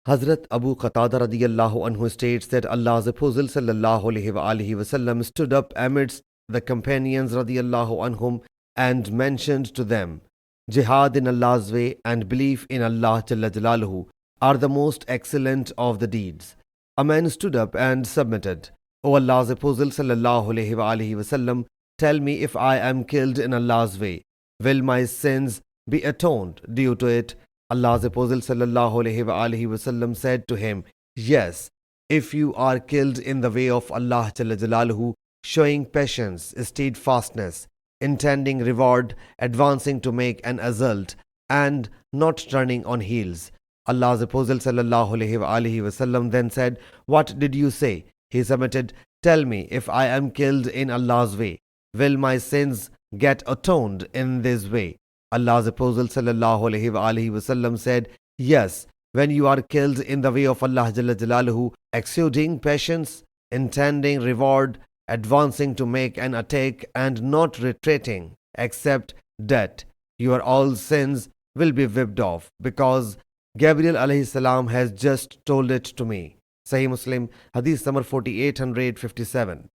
Hazrat Abu Qatada radiyallahu anhu states that Allah's Apostle sallallahu alaihi wasallam stood up amidst the companions radiyallahu anhum and mentioned to them, Jihad in Allah's way and belief in Allah Jalla Jalaluhu are the most excellent of the deeds. A man stood up and submitted, O Allah's Apostle sallallahu alaihi wasallam, tell me, if I am killed in Allah's way, will my sins be atoned due to it? Allah's Apostle sallallahu alaihi wasallam said to him, yes, if you are killed in the way of Allah Jalla Jalaluhu, showing patience, steadfastness, intending reward, advancing to make an assault, and not turning on heels. Allah's Apostle sallallahu alaihi wasallam then said, what did you say? He submitted, tell me, if I am killed in Allah's way, will my sins get atoned in this way? Allah's Apostle sallallahu alaihi wasallam said, yes, when you are killed in the way of Allah Jalla Jalaluhu, exuding patience, intending reward, advancing to make an attack, and not retreating, except that your all sins will be wiped off, because Gabriel alayhi salam has just told it to me. Sahih Muslim Hadees number 4857.